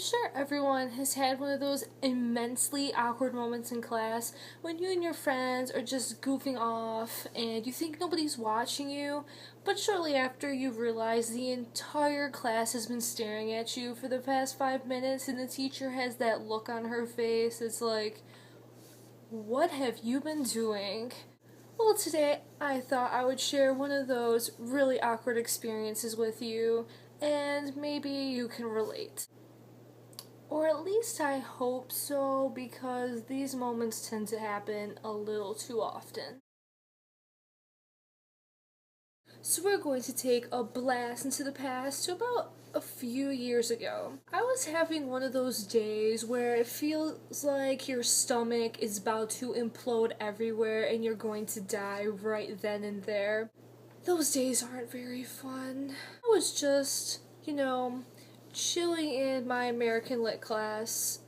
sure everyone has had one of those immensely awkward moments in class when you and your friends are just goofing off and you think nobody's watching you, but shortly after you realize the entire class has been staring at you for the past 5 minutes and the teacher has that look on her face. It's like, what have you been doing? Well, today I thought I would share one of those really awkward experiences with you, and maybe you can relate. Or at least I hope so, because these moments tend to happen a little too often. So we're going to take a blast into the past to about a few years ago. I was having one of those days where it feels like your stomach is about to implode everywhere and you're going to die right then and there. Those days aren't very fun. I was just, chilling in my American Lit class,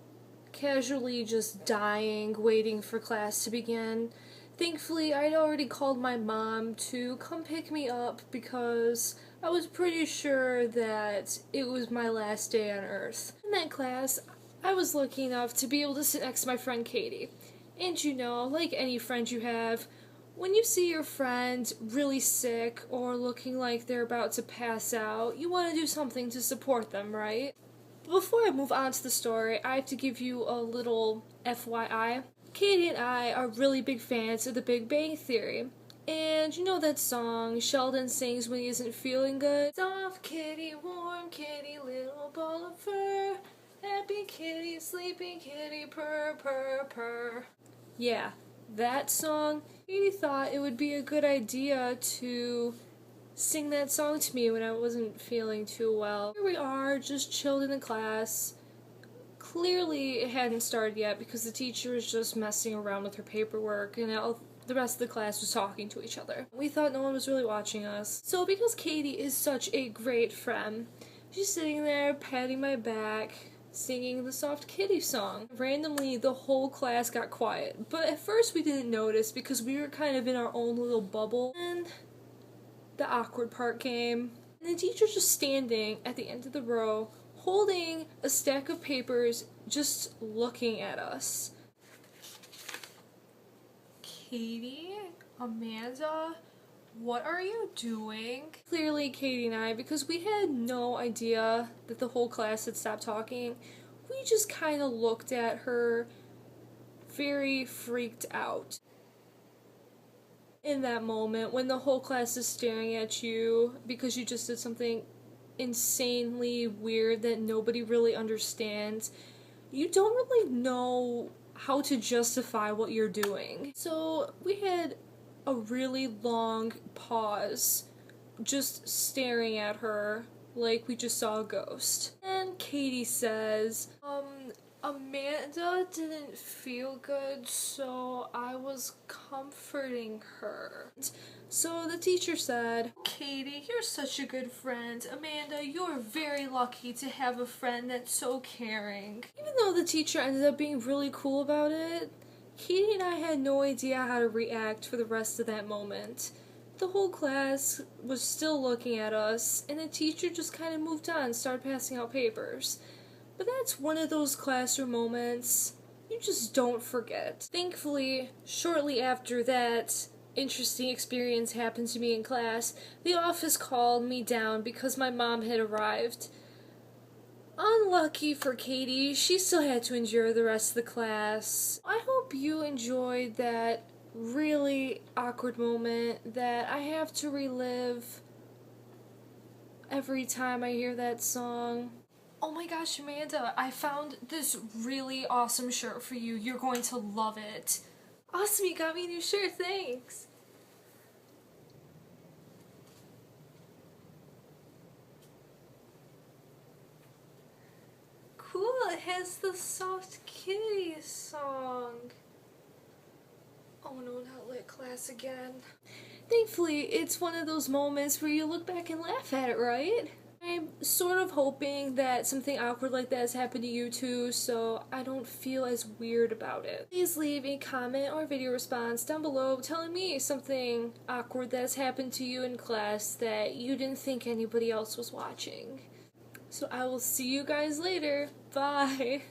casually just dying, waiting for class to begin. Thankfully, I'd already called my mom to come pick me up because I was pretty sure that it was my last day on Earth. In that class, I was lucky enough to be able to sit next to my friend Katie. And like any friend you have, when you see your friend really sick or looking like they're about to pass out, you want to do something to support them, right? Before I move on to the story, I have to give you a little FYI. Katie and I are really big fans of The Big Bang Theory. And you know that song Sheldon sings when he isn't feeling good? Soft kitty, warm kitty, little ball of fur. Happy kitty, sleeping kitty, purr, purr, purr. Yeah, that song. Katie thought it would be a good idea to sing that song to me when I wasn't feeling too well. Here we are, just chilled in the class. Clearly it hadn't started yet because the teacher was just messing around with her paperwork and the rest of the class was talking to each other. We thought no one was really watching us. So because Katie is such a great friend, she's sitting there patting my back, singing the Soft Kitty song. Randomly, the whole class got quiet, but at first we didn't notice because we were kind of in our own little bubble, and the awkward part came. And the teacher's just standing at the end of the row, holding a stack of papers, just looking at us. Katie? Amanda? What are you doing? Clearly, Katie and I, because we had no idea that the whole class had stopped talking, we just kind of looked at her very freaked out. In that moment, when the whole class is staring at you because you just did something insanely weird that nobody really understands, you don't really know how to justify what you're doing. So we had a really long pause, just staring at her like we just saw a ghost. And Katie says, Amanda didn't feel good, so I was comforting her. So the teacher said, Katie, you're such a good friend. Amanda, you're very lucky to have a friend that's so caring. Even though the teacher ended up being really cool about it, Katie and I had no idea how to react for the rest of that moment. The whole class was still looking at us, and the teacher just kind of moved on and started passing out papers. But that's one of those classroom moments you just don't forget. Thankfully, shortly after that interesting experience happened to me in class, the office called me down because my mom had arrived. Unlucky for Katie, she still had to endure the rest of the class. I hope you enjoyed that really awkward moment that I have to relive every time I hear that song. Oh my gosh, Amanda, I found this really awesome shirt for you. You're going to love it. Awesome, you got me a new shirt, thanks. Cool, it has the Soft Kitty song. Oh no, not lit class again. Thankfully, it's one of those moments where you look back and laugh at it, right? I'm sort of hoping that something awkward like that has happened to you too, so I don't feel as weird about it. Please leave a comment or video response down below telling me something awkward that's happened to you in class that you didn't think anybody else was watching. So I will see you guys later. Bye.